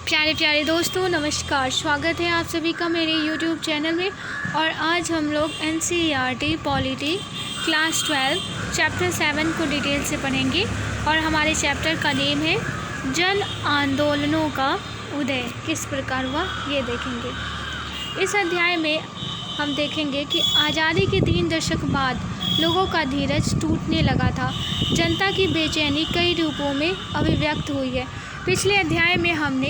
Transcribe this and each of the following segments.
प्यारे प्यारे दोस्तों, नमस्कार। स्वागत है आप सभी का मेरे YouTube चैनल में। और आज हम लोग NCERT पॉलिटी क्लास 12 चैप्टर 7 को डिटेल से पढ़ेंगे। और हमारे चैप्टर का नेम है जन आंदोलनों का उदय किस प्रकार हुआ, ये देखेंगे। इस अध्याय में हम देखेंगे कि आज़ादी के 3 दशक बाद लोगों का धीरज टूटने लगा था। जनता की बेचैनी कई रूपों में अभिव्यक्त हुई है। पिछले अध्याय में हम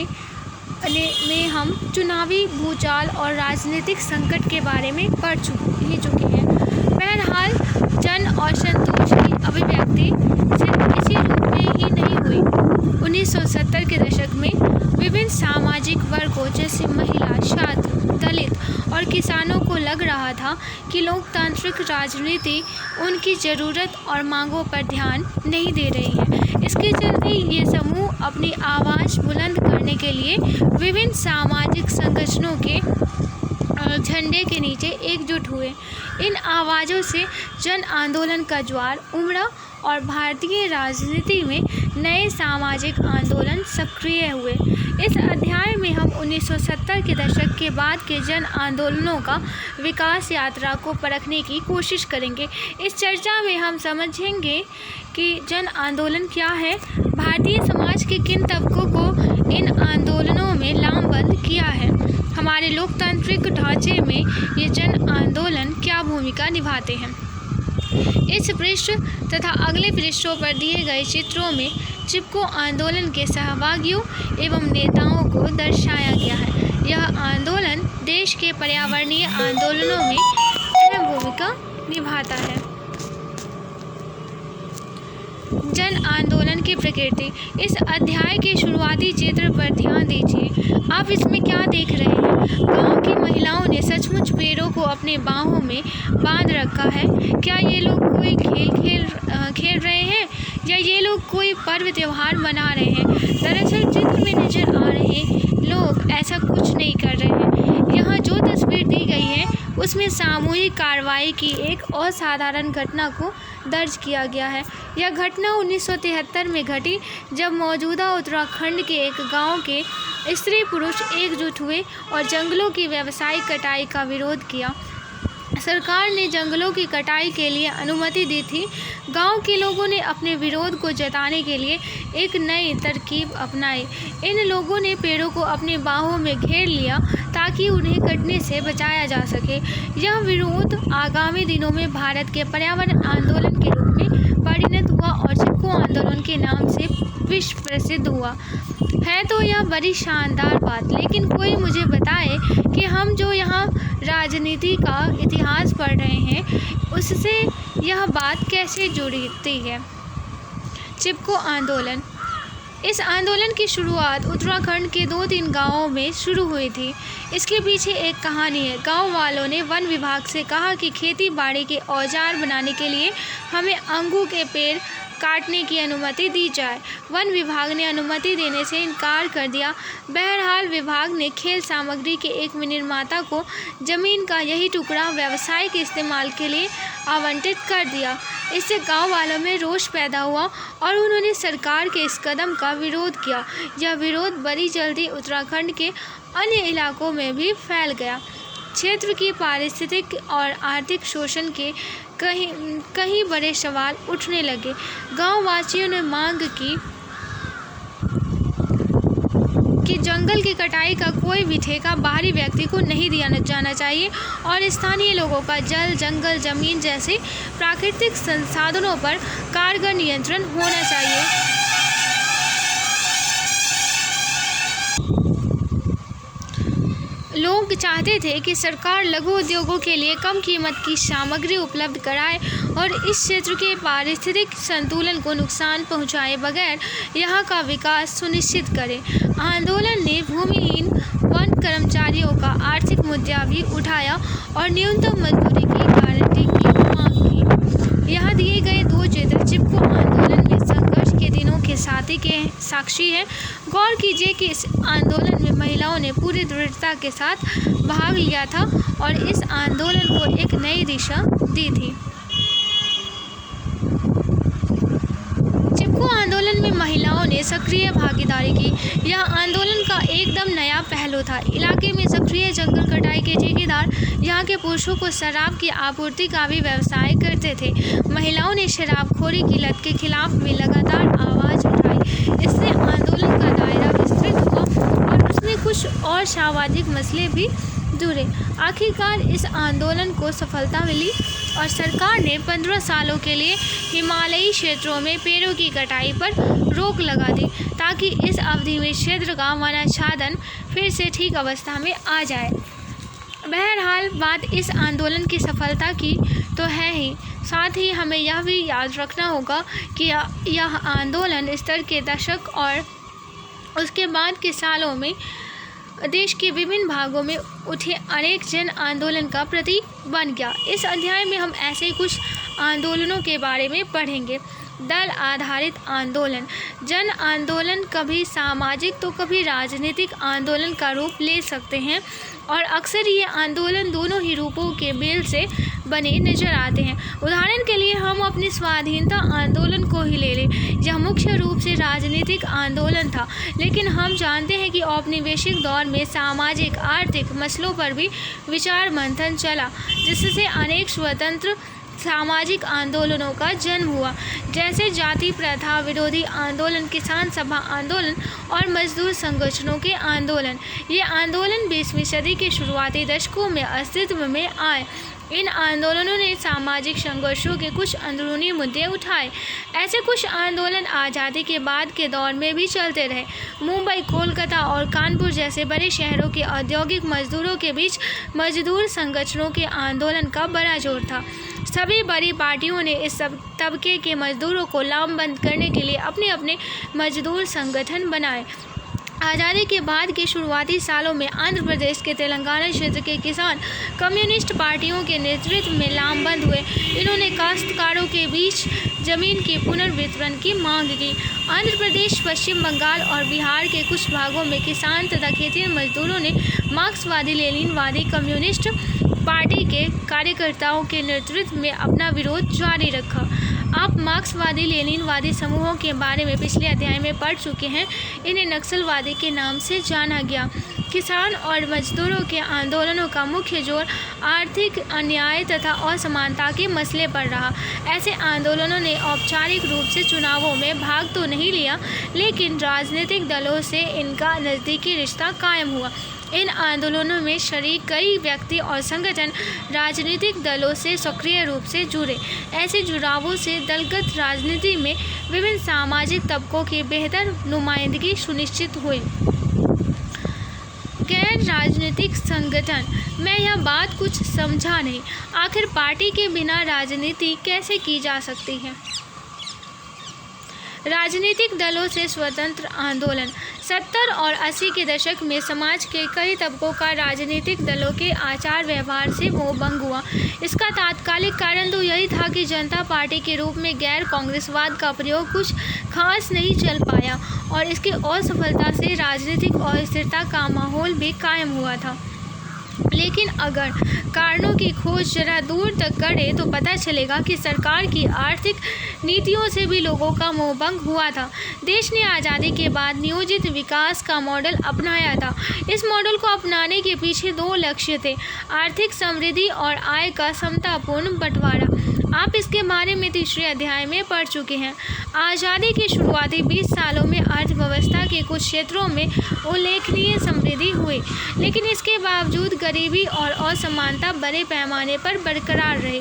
चुनावी भूचाल और राजनीतिक संकट के बारे में पढ़ चुके हैं। बहरहाल जन असंतोष की अभिव्यक्ति सिर्फ इसी रूप में ही नहीं हुई। 1970 के दशक में विभिन्न सामाजिक वर्गों जैसे महिला, छात्र, दलित और किसानों को लग रहा था कि लोकतांत्रिक राजनीति उनकी ज़रूरत और मांगों पर ध्यान नहीं दे रही है। इसके चलते ये समूह अपनी आवाज़ बुलंद करने के लिए विभिन्न सामाजिक संगठनों के झंडे के नीचे एकजुट हुए। इन आवाज़ों से जन आंदोलन का ज्वार उमड़ा और भारतीय राजनीति में नए सामाजिक आंदोलन सक्रिय हुए। इस अध्याय में हम 1970 के दशक के बाद के जन आंदोलनों का विकास यात्रा को परखने की कोशिश करेंगे। इस चर्चा में हम समझेंगे कि जन आंदोलन क्या है, भारतीय समाज के किन तबकों को इन आंदोलनों में लामबंद किया है, हमारे लोकतांत्रिक ढांचे में ये जन आंदोलन क्या भूमिका निभाते हैं। इस पृष्ठ तथा अगले पृष्ठों पर दिए गए चित्रों में चिपको आंदोलन के सहभागियों एवं नेताओं को दर्शाया गया है। यह आंदोलन देश के पर्यावरणीय आंदोलनों में अहम भूमिका निभाता है। जन आंदोलन की प्रकृति। इस अध्याय के शुरुआती चित्र पर ध्यान दीजिए। आप इसमें क्या देख रहे हैं? गांव की महिलाओं ने सचमुच पैरों को अपने बाहों में बांध रखा है। क्या ये लोग कोई खेल रहे हैं या ये लोग कोई पर्व त्योहार मना रहे हैं? दरअसल चित्र में नजर आ रहे लोग ऐसा कुछ नहीं कर रहे हैं। यहाँ जो तस्वीर दी गई है उसमें सामूहिक कार्रवाई की एक असाधारण घटना को दर्ज किया गया है। यह घटना 1973 में घटी, जब मौजूदा उत्तराखंड के एक गांव के स्त्री पुरुष एकजुट हुए और जंगलों की व्यावसायिक कटाई का विरोध किया। सरकार ने जंगलों की कटाई के लिए अनुमति दी थी। गांव के लोगों ने अपने विरोध को जताने के लिए एक नई तरकीब अपनाई। इन लोगों ने पेड़ों को अपने बाहों में घेर लिया ताकि उन्हें कटने से बचाया जा सके। यह विरोध आगामी दिनों में भारत के पर्यावरण आंदोलन के रूप में परिणत हुआ और चिपको आंदोलन के नाम से विश्व प्रसिद्ध हुआ। है तो यह बड़ी शानदार बात, लेकिन कोई मुझे बताए कि हम जो यहाँ राजनीति का इतिहास पढ़ रहे हैं उससे यह बात कैसे जुड़ती है। चिपको आंदोलन। इस आंदोलन की शुरुआत उत्तराखंड के 2-3 गांवों में शुरू हुई थी। इसके पीछे एक कहानी है। गांव वालों ने वन विभाग से कहा कि खेती बाड़ी के औजार बनाने के लिए हमें अंगू के पेड़ काटने की अनुमति दी जाए। वन विभाग ने अनुमति देने से इनकार कर दिया। बहरहाल विभाग ने खेल सामग्री के एक निर्माता को जमीन का यही टुकड़ा व्यावसायिक इस्तेमाल के लिए आवंटित कर दिया। इससे गांव वालों में रोष पैदा हुआ और उन्होंने सरकार के इस कदम का विरोध किया। यह विरोध बड़ी जल्दी उत्तराखंड के अन्य इलाकों में भी फैल गया। क्षेत्र की पारिस्थितिक और आर्थिक शोषण के कई बड़े सवाल उठने लगे। गांव वासियों ने मांग की कि जंगल की कटाई का कोई भी ठेका बाहरी व्यक्ति को नहीं दिया जाना चाहिए और स्थानीय लोगों का जल, जंगल, जमीन जैसे प्राकृतिक संसाधनों पर कारगर नियंत्रण होना चाहिए। लोग चाहते थे कि सरकार लघु उद्योगों के लिए कम कीमत की सामग्री उपलब्ध कराए और इस क्षेत्र के पारिस्थितिक संतुलन को नुकसान पहुंचाए बगैर यहाँ का विकास सुनिश्चित करे। आंदोलन ने भूमिहीन वन कर्मचारियों का आर्थिक मुद्दा भी उठाया और न्यूनतम मजदूरी की गारंटी की मांग की। यहाँ दिए गए 2 चित्र चिपको आंदोलन में संघर्ष के दिनों के साक्षी हैं। गौर कीजिए कि इस आंदोलन में महिलाओं ने पूरी दृढ़ता के साथ भाग लिया था और इस आंदोलन को एक नई दिशा दी थी। चिपको आंदोलन में महिलाओं ने सक्रिय भागीदारी की। यह आंदोलन का का एकदम नया पहलू था। इलाके में सक्रिय जंगल कटाई के ठेकेदार यहाँ के पुरुषों को शराब की आपूर्ति का भी व्यवसाय करते थे। महिलाओं ने शराबखोरी की लत के खिलाफ भी लगातार आवाज़ उठाई। इससे आंदोलन का दायरा विस्तृत हुआ और उसमें कुछ और सामाजिक मसले भी जुड़े। आखिरकार इस आंदोलन को सफलता मिली और सरकार ने 15 सालों के लिए हिमालयी क्षेत्रों में पेड़ों की कटाई पर रोक लगा दी, ताकि इस अवधि में क्षेत्र का वनाच्छादन फिर से ठीक अवस्था में आ जाए। बहरहाल बात इस आंदोलन की सफलता की तो है ही, साथ ही हमें यह भी याद रखना होगा कि यह आंदोलन स्तर के दशक और उसके बाद के सालों में देश के विभिन्न भागों में उठे अनेक जन आंदोलन का प्रतीक बन गया। इस अध्याय में हम ऐसे कुछ आंदोलनों के बारे में पढ़ेंगे। दल आधारित आंदोलन। जन आंदोलन कभी सामाजिक तो कभी राजनीतिक आंदोलन का रूप ले सकते हैं और अक्सर ये आंदोलन दोनों ही रूपों के मेल से बने नजर आते हैं। उदाहरण के लिए हम अपनी स्वाधीनता आंदोलन को ही ले लें। यह मुख्य रूप से राजनीतिक आंदोलन था, लेकिन हम जानते हैं कि औपनिवेशिक दौर में सामाजिक आर्थिक मसलों पर भी विचार मंथन चला, जिससे अनेक स्वतंत्र सामाजिक आंदोलनों का जन्म हुआ, जैसे जाति प्रथा विरोधी आंदोलन, किसान सभा आंदोलन और मजदूर संगठनों के आंदोलन। ये आंदोलन 20वीं सदी के शुरुआती दशकों में अस्तित्व में आए। इन आंदोलनों ने सामाजिक संघर्षों के कुछ अंदरूनी मुद्दे उठाए। ऐसे कुछ आंदोलन आज़ादी के बाद के दौर में भी चलते रहे। मुंबई, कोलकाता और कानपुर जैसे बड़े शहरों के औद्योगिक मजदूरों के बीच मजदूर संगठनों के आंदोलन का बड़ा जोर था। सभी बड़ी पार्टियों ने इस तबके के मजदूरों को लामबंद करने के लिए अपने अपने मजदूर संगठन बनाए। आज़ादी के बाद के शुरुआती सालों में आंध्र प्रदेश के तेलंगाना क्षेत्र के किसान कम्युनिस्ट पार्टियों के नेतृत्व में लामबंद हुए। इन्होंने काश्तकारों के बीच जमीन के पुनर्वितरण की मांग की। आंध्र प्रदेश, पश्चिम बंगाल और बिहार के कुछ भागों में किसान तथा खेतिहर मजदूरों ने मार्क्सवादी लेनिनवादी कम्युनिस्ट पार्टी के कार्यकर्ताओं के नेतृत्व में अपना विरोध जारी रखा। आप मार्क्सवादी लेनिनवादी समूहों के बारे में पिछले अध्याय में पढ़ चुके हैं। इन्हें नक्सलवादी के नाम से जाना गया। किसान और मजदूरों के आंदोलनों का मुख्य जोर आर्थिक अन्याय तथा असमानता के मसले पर रहा। ऐसे आंदोलनों ने औपचारिक रूप से चुनावों में भाग तो नहीं लिया, लेकिन राजनीतिक दलों से इनका नज़दीकी रिश्ता कायम हुआ। इन आंदोलनों में शरीक कई व्यक्ति और संगठन राजनीतिक दलों से सक्रिय रूप से जुड़े। ऐसे जुड़ावों से दलगत राजनीति में विभिन्न सामाजिक तबकों की बेहतर नुमाइंदगी सुनिश्चित हुई। गैर राजनीतिक संगठन। मैं यह बात कुछ समझा नहीं। आखिर पार्टी के बिना राजनीति कैसे की जा सकती है? राजनीतिक दलों से स्वतंत्र आंदोलन। 70 और 80 के दशक में समाज के कई तबकों का राजनीतिक दलों के आचार व्यवहार से मोह भंग हुआ। इसका तात्कालिक कारण तो यही था कि जनता पार्टी के रूप में गैर कांग्रेसवाद का प्रयोग कुछ खास नहीं चल पाया और इसकी असफलता से राजनीतिक अस्थिरता का माहौल भी कायम हुआ था। लेकिन अगर कारणों की खोज जरा दूर तक करें तो पता चलेगा कि सरकार की आर्थिक नीतियों से भी लोगों का मोहभंग हुआ था। देश ने आज़ादी के बाद नियोजित विकास का मॉडल अपनाया था। इस मॉडल को अपनाने के पीछे दो लक्ष्य थे: आर्थिक समृद्धि और आय का समतापूर्ण बंटवारा। आप इसके बारे में तीसरे अध्याय में पढ़ चुके हैं। आज़ादी के शुरुआती 20 सालों में अर्थव्यवस्था के कुछ क्षेत्रों में उल्लेखनीय समृद्धि हुई, लेकिन इसके बावजूद गरीबी और असमानता बड़े पैमाने पर बरकरार रहे।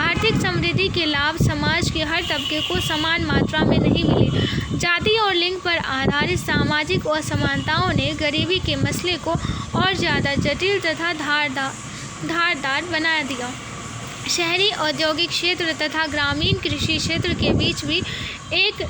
आर्थिक समृद्धि के लाभ समाज के हर तबके को समान मात्रा में नहीं मिले। जाति और लिंग पर आधारित सामाजिक असमानताओं ने गरीबी के मसले को और ज़्यादा जटिल तथा धारदार बना दिया। शहरी औद्योगिक क्षेत्र तथा ग्रामीण कृषि क्षेत्र के बीच भी एक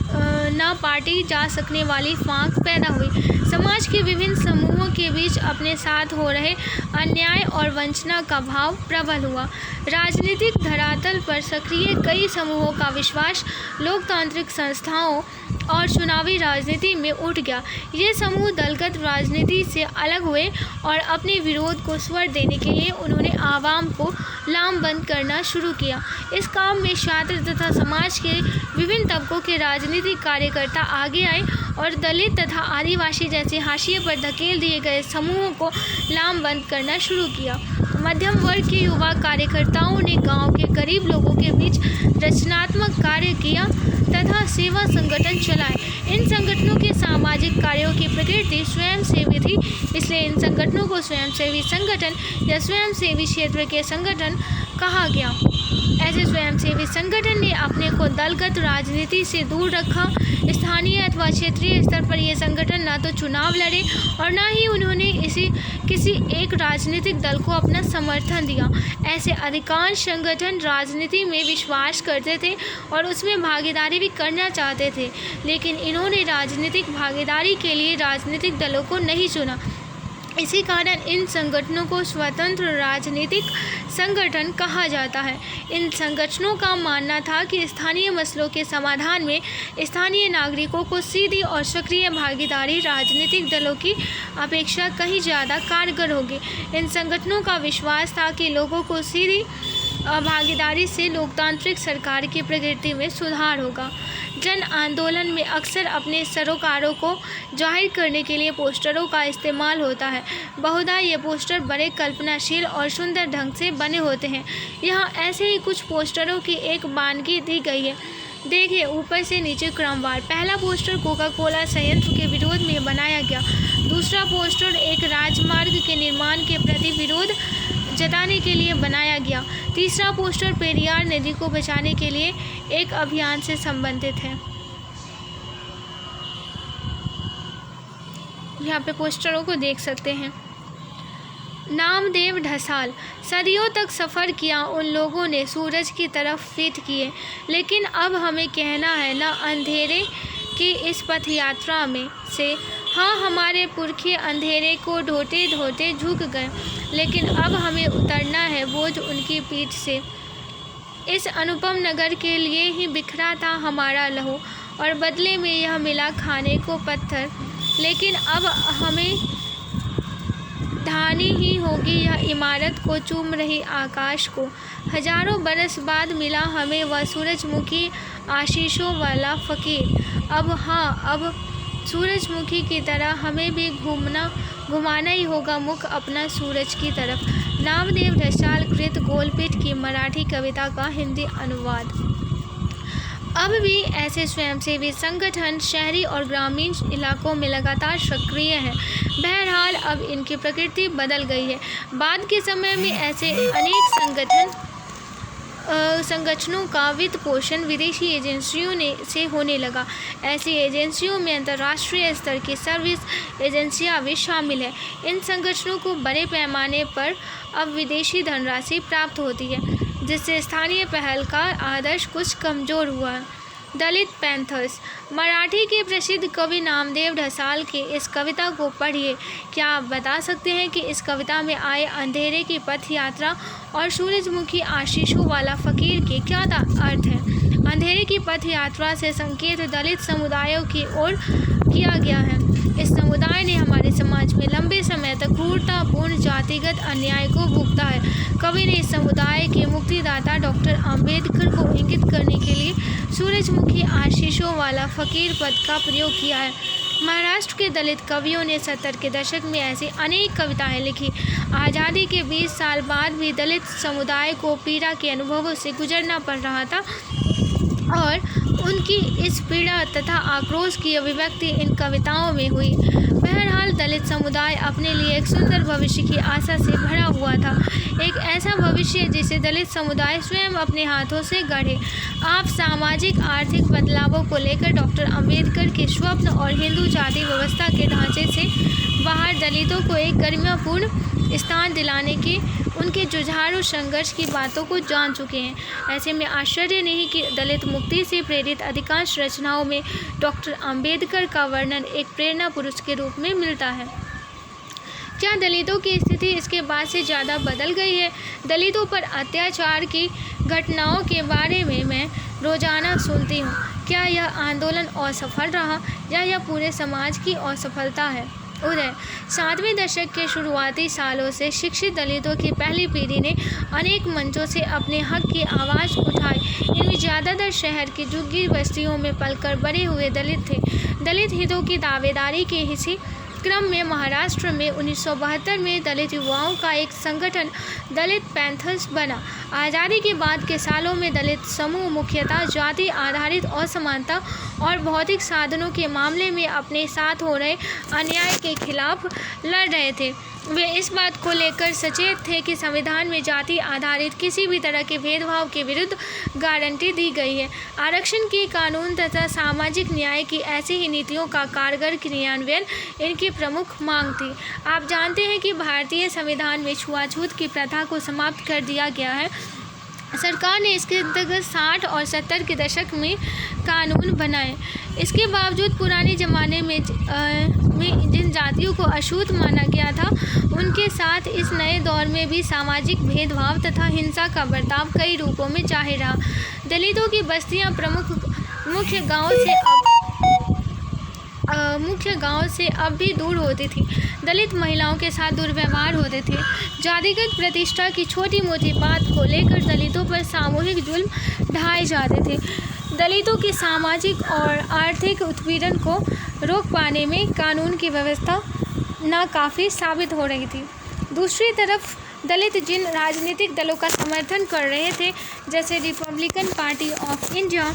न पाटी जा सकने वाली फांक पैदा हुई। समाज के विभिन्न समूहों के बीच अपने साथ हो रहे अन्याय और वंचना का भाव प्रबल हुआ। राजनीतिक धरातल पर सक्रिय कई समूहों का विश्वास लोकतांत्रिक संस्थाओं और चुनावी राजनीति में उठ गया। ये समूह दलगत राजनीति से अलग हुए और अपने विरोध को स्वर देने के लिए उन्होंने आवाम को लामबंद करना शुरू किया। इस काम में छात्र तथा समाज के विभिन्न तबकों के राजनीतिक कार्यकर्ता आगे आए और दलित तथा आदिवासी जैसे हाशिए पर धकेल दिए गए समूहों को लामबंद करना शुरू किया। मध्यम वर्ग के युवा कार्यकर्ताओं ने गांव के गरीब लोगों के बीच रचनात्मक कार्य किया तथा सेवा संगठन चलाए। इन संगठनों के सामाजिक कार्यों की प्रकृति स्वयंसेवी थी, इसलिए इन संगठनों को स्वयंसेवी संगठन या स्वयंसेवी क्षेत्र के संगठन कहा गया। ऐसे स्वयंसेवी संगठन ने अपने को दलगत राजनीति से दूर रखा। स्थानीय अथवा क्षेत्रीय स्तर पर ये संगठन न तो चुनाव लड़े और न ही उन्होंने किसी एक राजनीतिक दल को अपना समर्थन दिया। ऐसे अधिकांश संगठन राजनीति में विश्वास करते थे और उसमें भागीदारी भी करना चाहते थे, लेकिन इन्होंने राजनीतिक भागीदारी के लिए राजनीतिक दलों को नहीं चुना। इसी कारण इन संगठनों को स्वतंत्र राजनीतिक संगठन कहा जाता है। इन संगठनों का मानना था कि स्थानीय मसलों के समाधान में स्थानीय नागरिकों को सीधी और सक्रिय भागीदारी राजनीतिक दलों की अपेक्षा कहीं ज़्यादा कारगर होगी। इन संगठनों का विश्वास था कि लोगों को सीधी भागीदारी से लोकतांत्रिक सरकार की प्रकृति में सुधार होगा। जन आंदोलन में अक्सर अपने सरोकारों को जाहिर करने के लिए पोस्टरों का इस्तेमाल होता है। बहुधा ये पोस्टर बड़े कल्पनाशील और सुंदर ढंग से बने होते हैं। यहाँ ऐसे ही कुछ पोस्टरों की एक वानगी दी गई है। देखिए ऊपर से नीचे क्रमवार। पहला पोस्टर कोका कोला संयंत्र के विरोध में बनाया गया। दूसरा पोस्टर एक राजमार्ग के निर्माण के प्रति विरोध जताने के लिए बनाया गया। तीसरा पोस्टर पेरियार नदी को बचाने के लिए एक अभियान से संबंधित है। यहाँ पे पोस्टरों को देख सकते हैं। नामदेव ढसाल। सदियों तक सफ़र किया उन लोगों ने सूरज की तरफ पीठ किए, लेकिन अब हमें कहना है न अंधेरे की इस पथ यात्रा में से। हाँ, हमारे पुरखे अंधेरे को ढोते ढोते झुक गए, लेकिन अब हमें उतरना है बोझ उनकी पीठ से। इस अनुपम नगर के लिए ही बिखरा था हमारा लहू और बदले में यह मिला खाने को पत्थर, लेकिन अब हमें ढानी ही होगी यह इमारत को चूम रही आकाश को। हजारों बरस बाद मिला हमें वह सूरजमुखी आशीषों वाला फ़कीर। अब सूरजमुखी की तरह हमें भी घुमाना ही होगा मुख अपना सूरज की तरफ। नामदेव ढसाल कृत गोलपीठ की मराठी कविता का हिंदी अनुवाद। अब भी ऐसे स्वयंसेवी संगठन शहरी और ग्रामीण इलाकों में लगातार सक्रिय हैं। बहरहाल अब इनकी प्रकृति बदल गई है। बाद के समय में ऐसे अनेक संगठनों का वित्त पोषण विदेशी एजेंसियों से होने लगा। ऐसी एजेंसियों में अंतर्राष्ट्रीय स्तर की सर्विस एजेंसियां भी शामिल हैं। इन संगठनों को बड़े पैमाने पर अब विदेशी धनराशि प्राप्त होती है, जिससे स्थानीय पहल का आदर्श कुछ कमज़ोर हुआ है। दलित पैंथर्स। मराठी के प्रसिद्ध कवि नामदेव ढसाल की इस कविता को पढ़िए। क्या आप बता सकते हैं कि इस कविता में आए अंधेरे की पथ यात्रा और सूरजमुखी आशीषों वाला फ़कीर के क्या अर्थ है? अंधेरे की पथ यात्रा से संकेत दलित समुदायों की ओर किया गया है। इस समुदाय ने हमारे समाज में लंबे समय तक क्रूरतापूर्ण जातिगत अन्याय को भुगता है। कवि ने इस समुदाय के मुक्तिदाता डॉक्टर अंबेडकर को इंगित करने के लिए सूरजमुखी आशीषों वाला फ़कीर पद का प्रयोग किया है। महाराष्ट्र के दलित कवियों ने 70 के दशक में ऐसी अनेक कविताएं लिखी। आज़ादी के 20 साल बाद भी दलित समुदाय को पीड़ा के अनुभवों से गुजरना पड़ रहा था और उनकी इस पीड़ा तथा आक्रोश की अभिव्यक्ति इन कविताओं में हुई। बहरहाल दलित समुदाय अपने लिए एक सुंदर भविष्य की आशा से भरा हुआ था, एक ऐसा भविष्य जिसे दलित समुदाय स्वयं अपने हाथों से गढ़े। आप सामाजिक आर्थिक बदलावों को लेकर डॉक्टर अंबेडकर के स्वप्न और हिंदू जाति व्यवस्था के ढांचे से बाहर दलितों को एक गरिमापूर्ण स्थान दिलाने के उनके जुझारू संघर्ष की बातों को जान चुके हैं। ऐसे में आश्चर्य नहीं कि दलित मुक्ति से प्रेरित अधिकांश रचनाओं में डॉक्टर अंबेडकर का वर्णन एक प्रेरणा पुरुष के रूप में मिलता है। क्या दलितों की स्थिति इसके बाद से ज़्यादा बदल गई है? दलितों पर अत्याचार की घटनाओं के बारे में मैं रोज़ाना सुनती हूँ। क्या यह आंदोलन असफल रहा या यह पूरे समाज की असफलता है? उदय 7वें दशक के शुरुआती सालों से शिक्षित दलितों की पहली पीढ़ी ने अनेक मंचों से अपने हक की आवाज़ उठाई। इनमें ज़्यादातर शहर की झुग्गी बस्तियों में पलकर बड़े हुए दलित थे। दलित हितों की दावेदारी के इसी क्रम में महाराष्ट्र में 1972 में दलित युवाओं का एक संगठन दलित पैंथर्स बना। आज़ादी के बाद के सालों में दलित समूह मुख्यतः जाति आधारित असमानता और भौतिक साधनों के मामले में अपने साथ हो रहे अन्याय के खिलाफ लड़ रहे थे। वे इस बात को लेकर सचेत थे कि संविधान में जाति आधारित किसी भी तरह के भेदभाव के विरुद्ध गारंटी दी गई है। आरक्षण के कानून तथा सामाजिक न्याय की ऐसी ही नीतियों का कारगर क्रियान्वयन इनकी प्रमुख मांग थी। आप जानते हैं कि भारतीय संविधान में छुआछूत की प्रथा को समाप्त कर दिया गया है। सरकार ने इसके अंतर्गत 60 और 70 के दशक में कानून बनाए। इसके बावजूद पुराने ज़माने में जिन जातियों को अछूत माना गया था, उनके साथ इस नए दौर में भी सामाजिक भेदभाव तथा हिंसा का बर्ताव कई रूपों में जाहिर रहा। दलितों की बस्तियां मुख्य गांव से अब भी दूर होती थी। दलित महिलाओं के साथ दुर्व्यवहार होते थे। जातिगत प्रतिष्ठा की छोटी मोटी बात को लेकर दलितों पर सामूहिक जुल्म ढाए जाते थे। दलितों की सामाजिक और आर्थिक उत्पीड़न को रोक पाने में कानून की व्यवस्था नाकाफ़ी साबित हो रही थी। दूसरी तरफ दलित जिन राजनीतिक दलों का समर्थन कर रहे थे, जैसे रिपब्लिकन पार्टी ऑफ इंडिया,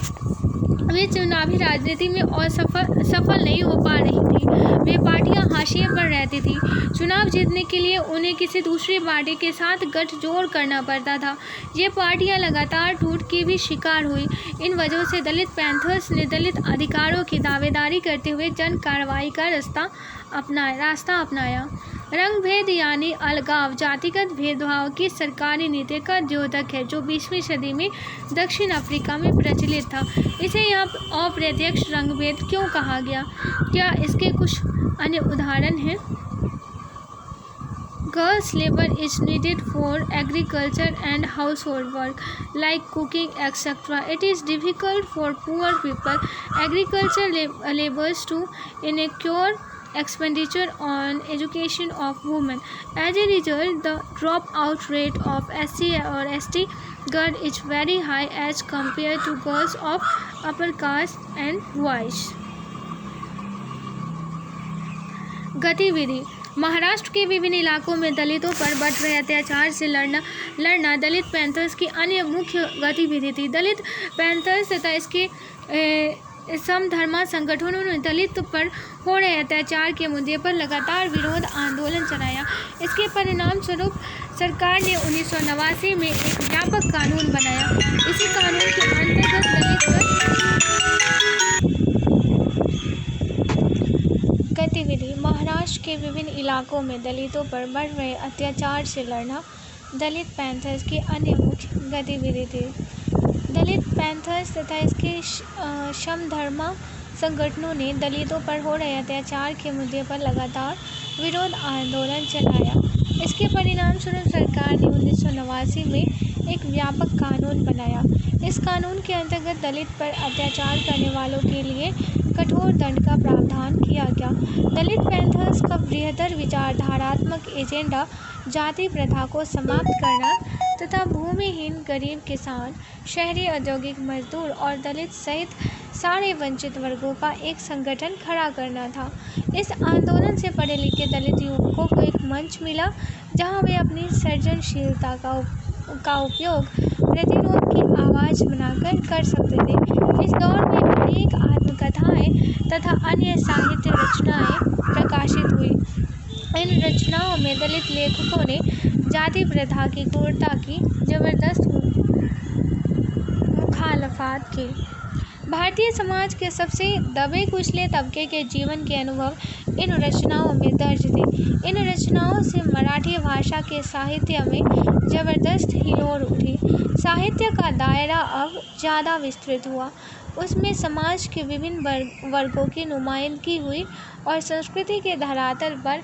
वे चुनावी राजनीति में सफल नहीं हो पा रही थी। वे पार्टियां हाशिए पर रहती थी। चुनाव जीतने के लिए उन्हें किसी दूसरी पार्टी के साथ गठजोड़ करना पड़ता था। ये पार्टियां लगातार टूट की भी शिकार हुई। इन वजहों से दलित पैंथर्स ने दलित अधिकारों की दावेदारी करते हुए जन कार्रवाई का रास्ता अपनाया। रंग भेद यानी अलगाव जातिगत भेदभाव की सरकारी नीति का द्योतक है, जो 20वीं सदी में दक्षिण अफ्रीका में प्रचलित था। इसे यहाँ अप्रत्यक्ष रंग भेद क्यों कहा गया? क्या इसके कुछ अन्य उदाहरण हैं? Girls' labor is needed for agriculture and household work, like cooking, etc. It is difficult for poor people. Agriculture labors to incur expenditure on education of women. As a result, the dropout rate of SC or ST girls is very high as compared to girls of upper caste and boys. गतिविधि महाराष्ट्र के विभिन्न इलाकों में दलितों पर बढ़ रहे अत्याचार से लड़ना दलित पैंथर्स की अन्य मुख्य गतिविधि थी। दलित पैंथर्स तथा इसके समधर्मा संगठनों ने दलित पर हो रहे अत्याचार के मुद्दे पर लगातार विरोध आंदोलन चलाया। इसके परिणाम स्वरूप सरकार ने 1989 में एक व्यापक कानून बनाया। इसी कानून के अंतर्गत दलित गतिविधि महाराष्ट्र के विभिन्न इलाकों में दलितों पर बढ़ रहे अत्याचार से लड़ना दलित पैंथर्स की अन्य मुख्य गतिविधि थी। दलित पैंथर्स तथा इसके समधर्मा संगठनों ने दलितों पर हो रहे अत्याचार के मुद्दे पर लगातार विरोध आंदोलन चलाया। इसके परिणाम स्वरूप सरकार ने 1989 में एक व्यापक कानून बनाया। इस कानून के अंतर्गत दलित पर अत्याचार करने वालों के लिए कठोर दंड का प्रावधान किया गया। दलित पैंथर्स का बृहत्तर विचारधारात्मक एजेंडा जाति प्रथा को समाप्त करना तथा भूमिहीन गरीब किसान, शहरी औद्योगिक मजदूर और दलित सहित सारे वंचित वर्गों का एक संगठन खड़ा करना था। इस आंदोलन से पढ़े लिखे दलित युवकों को एक मंच मिला, जहां वे अपनी सृजनशीलता का उपयोग प्रतिरोध की आवाज़ बनाकर कर सकते थे। इस दौर में अनेक आत्मकथाएं तथा अन्य साहित्य रचनाएं प्रकाशित हुई। इन रचनाओं में दलित लेखकों ने जाति प्रथा की क्रूरता की जबरदस्त मुखालफत की। भारतीय समाज के सबसे दबे कुचले तबके के जीवन के अनुभव इन रचनाओं में दर्ज थे। इन रचनाओं से मराठी भाषा के साहित्य में जबरदस्त हिलोर उठी। साहित्य का दायरा अब ज़्यादा विस्तृत हुआ। उसमें समाज के विभिन्न वर्गों की नुमाइंदगी हुई और संस्कृति के धरातल पर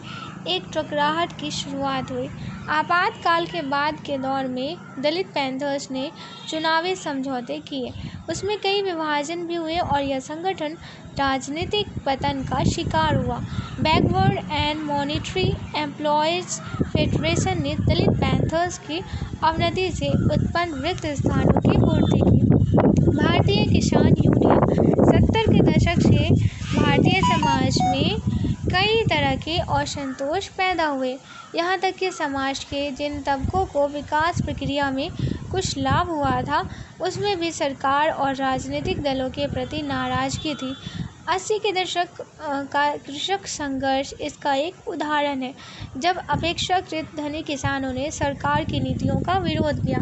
एक टकराहट की शुरुआत हुई। आपातकाल के बाद के दौर में दलित पैंथर्स ने चुनावी समझौते किए, उसमें कई विभाजन भी हुए और यह संगठन राजनीतिक पतन का शिकार हुआ। Backward and monetary employees federation ने दलित पैंथर्स की अवनति से उत्पन्न रिक्त स्थानों की पूर्ति की। भारतीय किसान यूनियन 70 के दशक से भारतीय समाज में कई तरह के असंतोष पैदा हुए। यहाँ तक कि समाज के जिन तबकों को विकास प्रक्रिया में कुछ लाभ हुआ था, उसमें भी सरकार और राजनीतिक दलों के प्रति नाराजगी थी। 80 के दशक का कृषक संघर्ष इसका एक उदाहरण है, जब अपेक्षाकृत धनी किसानों ने सरकार की नीतियों का विरोध किया।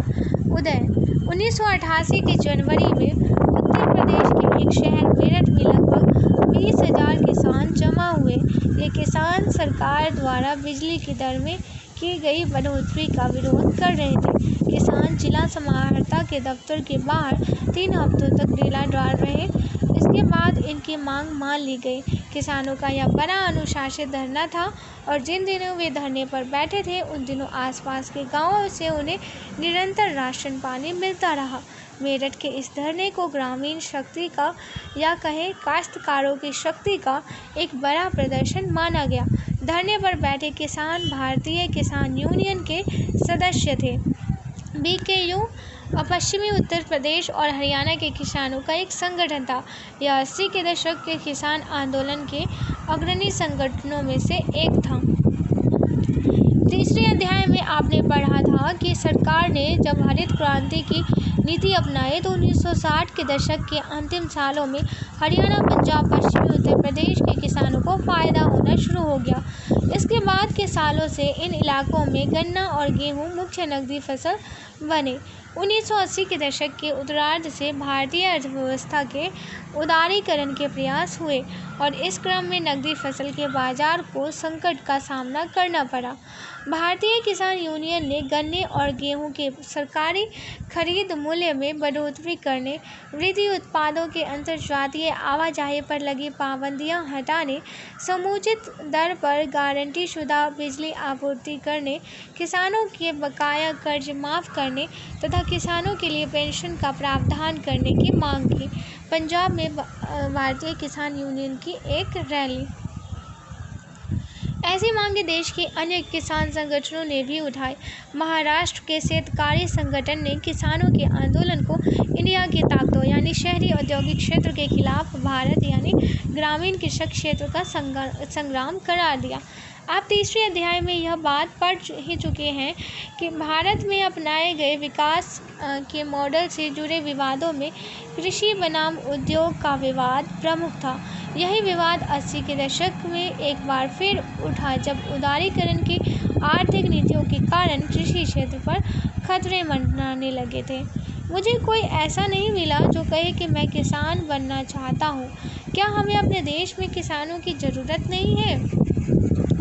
उदय 1988 के जनवरी में उत्तर प्रदेश के एक शहर मेरठ में लगभग 20,000 किसान जमा हुए। ये किसान सरकार द्वारा बिजली की दर में की गई बढ़ोतरी का विरोध कर रहे थे। किसान जिला समाहर्ता के दफ्तर के बाहर 3 हफ्तों तक डेरा डाल रहे। इसके बाद इनकी मांग मान ली गई। किसानों का यह बड़ा अनुशासित धरना था और जिन दिनों वे धरने पर बैठे थे, उन दिनों आसपास के गांवों से उन्हें निरंतर राशन पानी मिलता रहा। मेरठ के इस धरने को ग्रामीण शक्ति का या कहें काश्तकारों की शक्ति का एक बड़ा प्रदर्शन माना गया। धरने पर बैठे किसान भारतीय किसान यूनियन के सदस्य थे। BKU पश्चिमी उत्तर प्रदेश और हरियाणा के किसानों का एक संगठन था। यह 80 के दशक के किसान आंदोलन के अग्रणी संगठनों में से एक था। तीसरे अध्याय में आपने पढ़ा था कि सरकार ने जब हरित क्रांति की नीति अपनाई तो 1960 के दशक के अंतिम सालों में हरियाणा, पंजाब, पश्चिमी उत्तर प्रदेश के किसानों को फ़ायदा होना शुरू हो गया। इसके बाद के सालों से इन इलाकों में गन्ना और गेहूं मुख्य नकदी फसल बने। 1980 के दशक के उत्तरार्ध से भारतीय अर्थव्यवस्था के उदारीकरण के प्रयास हुए और इस क्रम में नकदी फसल के बाजार को संकट का सामना करना पड़ा। भारतीय किसान यूनियन ने गन्ने और गेहूं के सरकारी खरीद मूल्य में बढ़ोतरी करने, वृद्धि उत्पादों के अंतर्जातीय आवाजाही पर लगी पाबंदियां हटाने, समुचित दर पर गारंटीशुदा बिजली आपूर्ति करने, किसानों के बकाया कर्ज माफ़ करने तथा किसानों के लिए पेंशन का प्रावधान करने की मांग की। पंजाब में भारतीय किसान यूनियन की एक रैली। ऐसी मांगें देश के अन्य किसान संगठनों ने भी उठाई। महाराष्ट्र के शेतकारी संगठन ने किसानों के आंदोलन को इंडिया की ताकतों यानी शहरी औद्योगिक क्षेत्र के खिलाफ भारत यानी ग्रामीण कृषक क्षेत्र का संग्राम करार दिया। आप तीसरे अध्याय में यह बात पढ़ ही चुके हैं कि भारत में अपनाए गए विकास के मॉडल से जुड़े विवादों में कृषि बनाम उद्योग का विवाद प्रमुख था। यही विवाद 80 के दशक में एक बार फिर उठा, जब उदारीकरण की आर्थिक नीतियों के कारण कृषि क्षेत्र पर खतरे मंडराने लगे थे। मुझे कोई ऐसा नहीं मिला जो कहे कि मैं किसान बनना चाहता हूँ। क्या हमें अपने देश में किसानों की ज़रूरत नहीं है?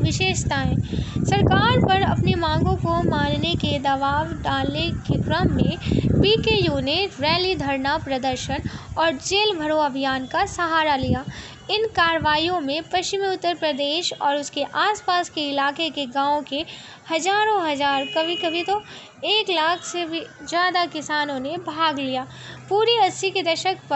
विशेषताएं: सरकार पर अपनी मांगों को मानने के दबाव डालने के क्रम में BKU ने रैली, धरना प्रदर्शन और जेल भरो अभियान का सहारा लिया। इन कार्रवाइयों में पश्चिमी उत्तर प्रदेश और उसके आसपास के इलाके के गांवों के हजारों हजार, कभी कभी तो 1 लाख से भी ज़्यादा किसानों ने भाग लिया। पूरी 80 के दशक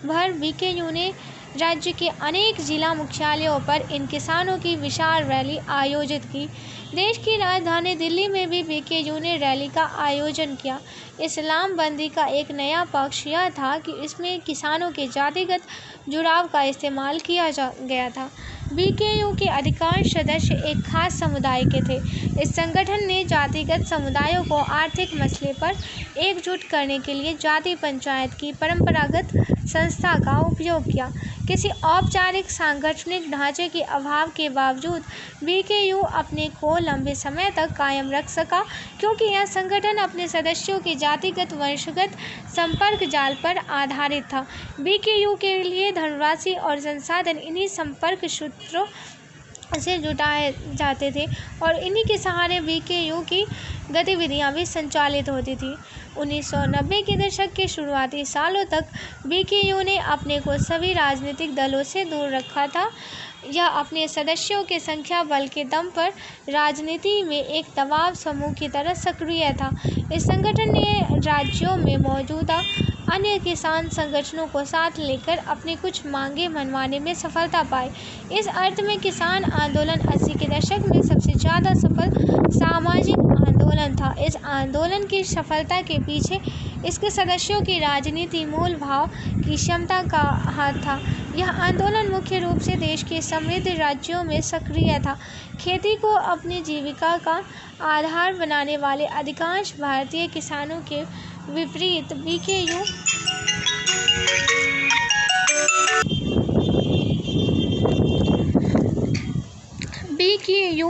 भर BKU ने राज्य के अनेक जिला मुख्यालयों पर इन किसानों की विशाल रैली आयोजित की। देश की राजधानी दिल्ली में भी BKU ने रैली का आयोजन किया। इस्लाम बंदी का एक नया पक्ष यह था कि इसमें किसानों के जातिगत जुड़ाव का इस्तेमाल किया गया था। BKU के अधिकांश सदस्य एक खास समुदाय के थे। इस संगठन ने जातिगत समुदायों को आर्थिक मसले पर एकजुट करने के लिए जाति पंचायत की परंपरागत संस्था का उपयोग किया। किसी औपचारिक सांगठनिक ढांचे के अभाव के बावजूद BKU अपने को लंबे समय तक कायम रख सका, क्योंकि यह संगठन अपने सदस्यों के जातिगत वंशगत संपर्क जाल पर आधारित था। BKU के लिए धनराशि और संसाधन इन्हीं संपर्क सूत्रों से जुटाए जाते थे और इन्हीं के सहारे बीकेयू की गतिविधियां भी संचालित होती थी। 1990 के दशक के शुरुआती सालों तक बीकेयू ने अपने को सभी राजनीतिक दलों से दूर रखा था। यह अपने सदस्यों के संख्या बल के दम पर राजनीति में एक दबाव समूह की तरह सक्रिय था। इस संगठन ने राज्यों में मौजूदा अन्य किसान संगठनों को साथ लेकर अपनी कुछ मांगें मनवाने में सफलता पाई। इस अर्थ में किसान आंदोलन 80 के दशक में सबसे ज़्यादा सफल सामाजिक आंदोलन था। इस आंदोलन की सफलता के पीछे इसके सदस्यों की राजनीति मूल भाव की क्षमता का हाथ था। यह आंदोलन मुख्य रूप से देश के समृद्ध राज्यों में सक्रिय था। खेती को अपनी जीविका का आधार बनाने वाले अधिकांश भारतीय किसानों के विपरीत बीकेयू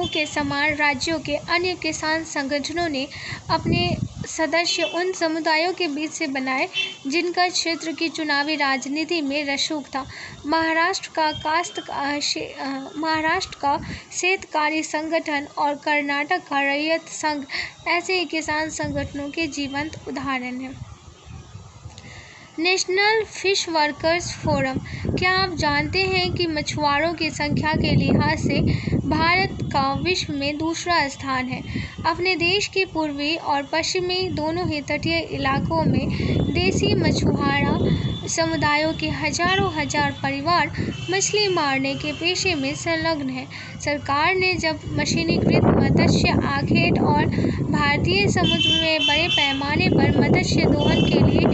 के समान राज्यों के अन्य किसान संगठनों ने अपने सदस्य उन समुदायों के बीच से बनाए जिनका क्षेत्र की चुनावी राजनीति में रसूख था। महाराष्ट्र का शेतकारी संगठन और कर्नाटक का रैयत संघ ऐसे किसान संगठनों के जीवंत उदाहरण हैं। National fish workers forum. क्या आप जानते हैं कि मछुआरों की संख्या के लिहाज से भारत का विश्व में दूसरा स्थान है। अपने देश के पूर्वी और पश्चिमी दोनों ही तटीय इलाकों में देसी मछुआरा समुदायों के हजारों हजार परिवार मछली मारने के पेशे में संलग्न हैं। सरकार ने जब मशीनीकृत मत्स्य आखेट और भारतीय समुद्र में बड़े पैमाने पर मत्स्य दोहन के लिए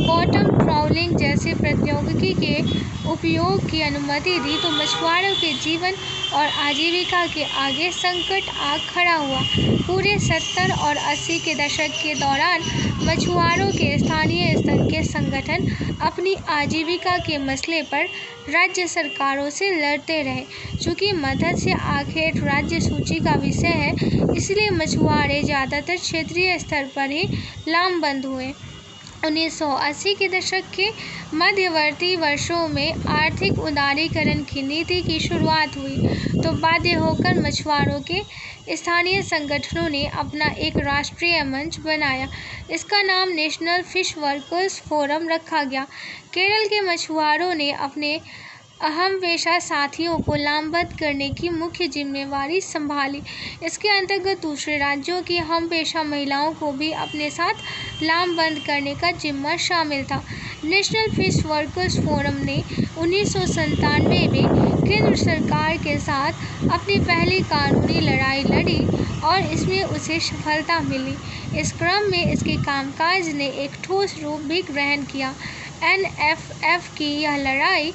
बॉटम ट्रॉलिंग जैसे प्रौद्योगिकी के उपयोग की अनुमति दी तो मछुआरों के जीवन और आजीविका के आगे संकट आ खड़ा हुआ। पूरे 70 और 80 के दशक के दौरान मछुआरों के स्थानीय स्तर के संगठन अपनी आजीविका के मसले पर राज्य सरकारों से लड़ते रहे। चूँकि मत्स्य आखेट राज्य सूची का विषय है, इसलिए मछुआरे ज़्यादातर क्षेत्रीय स्तर पर ही लामबंद हुए। 1980 के दशक के मध्यवर्ती वर्षों में आर्थिक उदारीकरण की नीति की शुरुआत हुई तो बाध्य होकर मछुआरों के स्थानीय संगठनों ने अपना एक राष्ट्रीय मंच बनाया। इसका नाम नेशनल फिश वर्कर्स फोरम रखा गया। केरल के मछुआरों ने अपने अहम पेशा साथियों को लामबंद करने की मुख्य जिम्मेवारी संभाली। इसके अंतर्गत दूसरे राज्यों की हम पेशा महिलाओं को भी अपने साथ लामबंद करने का जिम्मा शामिल था। नेशनल फिश वर्कर्स फोरम ने 1997 में केंद्र सरकार के साथ अपनी पहली कानूनी लड़ाई लड़ी और इसमें उसे सफलता मिली। इस क्रम में इसके कामकाज ने एक ठोस रूप भी ग्रहण किया। NFF की यह लड़ाई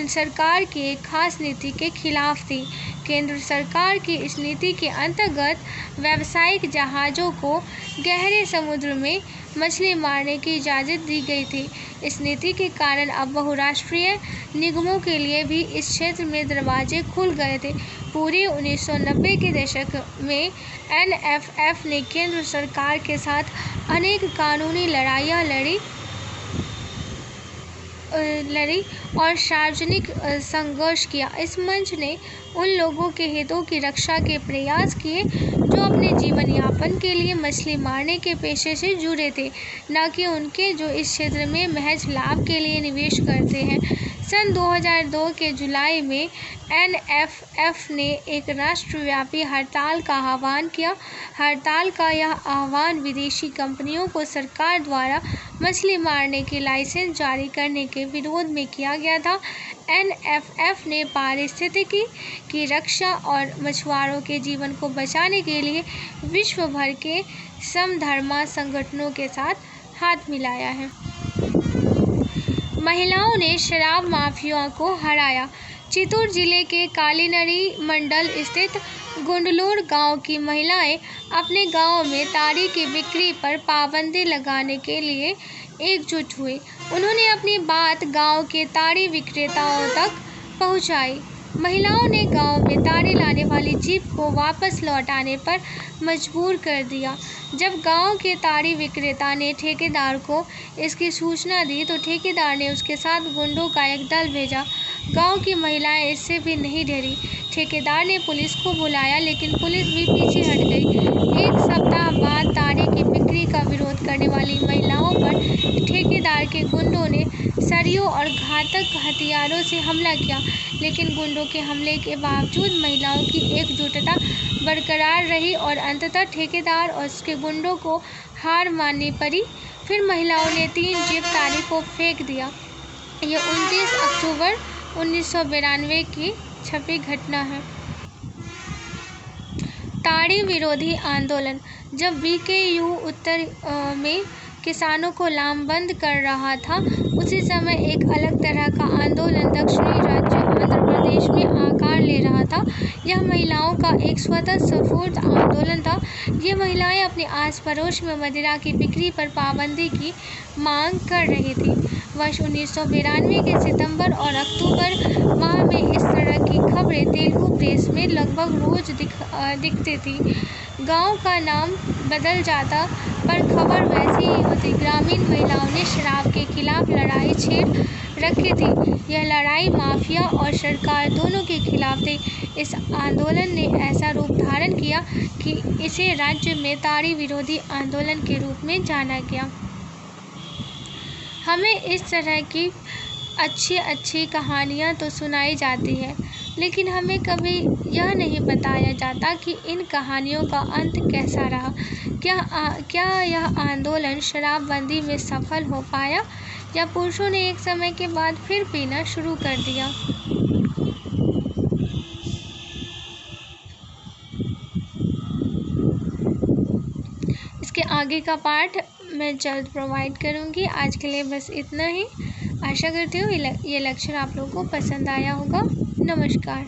सरकार की एक खास नीति के खिलाफ थी। केंद्र सरकार की इस नीति के अंतर्गत व्यावसायिक जहाज़ों को गहरे समुद्र में मछली मारने की इजाज़त दी गई थी। इस नीति के कारण अब बहुराष्ट्रीय निगमों के लिए भी इस क्षेत्र में दरवाजे खुल गए थे। पूरे 1990 के दशक में NFF ने केंद्र सरकार के साथ अनेक कानूनी लड़ाइयाँ लड़ी और सार्वजनिक संघर्ष किया। इस मंच ने उन लोगों के हितों की रक्षा के प्रयास किए जो अपने जीवन यापन के लिए मछली मारने के पेशे से जुड़े थे, न कि उनके जो इस क्षेत्र में महज लाभ के लिए निवेश करते हैं। सन 2002 के जुलाई में NFF ने एक राष्ट्रव्यापी हड़ताल का आह्वान किया। हड़ताल का यह आह्वान विदेशी कंपनियों को सरकार द्वारा मछली मारने के लाइसेंस जारी करने के विरोध में किया गया था। NFF ने पारिस्थितिकी की रक्षा और मछुआरों के जीवन को बचाने के लिए विश्व भर के समधर्मा संगठनों के साथ हाथ मिलाया है। महिलाओं ने शराब माफिया को हराया। चित्तूर जिले के कालीनरी मंडल स्थित गुंडलूर गांव की महिलाएं अपने गांव में ताड़ी की बिक्री पर पाबंदी लगाने के लिए एकजुट हुई। उन्होंने अपनी बात गांव के ताड़ी विक्रेताओं तक पहुंचाई। महिलाओं ने गांव में ताड़ी लाने वाली जीप को वापस लौटाने पर मजबूर कर दिया। जब गांव के ताड़ी विक्रेता ने ठेकेदार को इसकी सूचना दी तो ठेकेदार ने उसके साथ गुंडों का एक दल भेजा। गांव की महिलाएं इससे भी नहीं डरी। ठेकेदार ने पुलिस को बुलाया, लेकिन पुलिस भी पीछे हट गई। एक सप्ताह बाद ताड़ी की बिक्री का विरोध करने वाली महिलाओं पर ठेकेदार के गुंडों ने सरियों और घातक हथियारों से हमला किया, लेकिन गुंडों के हमले के बावजूद महिलाओं की एकजुटता बरकरार रही और अंततः ठेकेदार और उसके गुंडों को हार माननी पड़ी। फिर महिलाओं ने 3 जीप ताड़ी को फेंक दिया। ये 29 अक्टूबर 1992 की छपी घटना है। ताड़ी विरोधी आंदोलन। जब बीकेयू उत्तर में किसानों को लामबंद कर रहा था, उसी समय एक अलग तरह का आंदोलन दक्षिणी राज्य आंध्र प्रदेश में आकार ले रहा था। यह महिलाओं का एक स्वतः स्फूर्त आंदोलन था। ये महिलाएं अपने आस पड़ोस में मदिरा की बिक्री पर पाबंदी की मांग कर रही थी। वर्ष 1992 के सितंबर और अक्टूबर माह में इस तरह की खबरें तेलुगु प्रेस में लगभग रोज दिखती थी। गांव का नाम बदल जाता, पर खबर वैसी ही होती। ग्रामीण महिलाओं ने शराब के खिलाफ लड़ाई छेड़ रखी थी। यह लड़ाई माफिया और सरकार दोनों के खिलाफ थी। इस आंदोलन ने ऐसा रूप धारण किया कि इसे राज्य में ताड़ी विरोधी आंदोलन के रूप में जाना गया। हमें इस तरह की अच्छी कहानियाँ तो सुनाई जाती है, लेकिन हमें कभी यह नहीं बताया जाता कि इन कहानियों का अंत कैसा रहा। क्या यह आंदोलन शराबबंदी में सफल हो पाया, या पुरुषों ने एक समय के बाद फिर पीना शुरू कर दिया। इसके आगे का पार्ट मैं जल्द प्रोवाइड करूँगी। आज के लिए बस इतना ही। आशा करती हूँ ये लेक्चर आप लोगों को पसंद आया होगा। नमस्कार।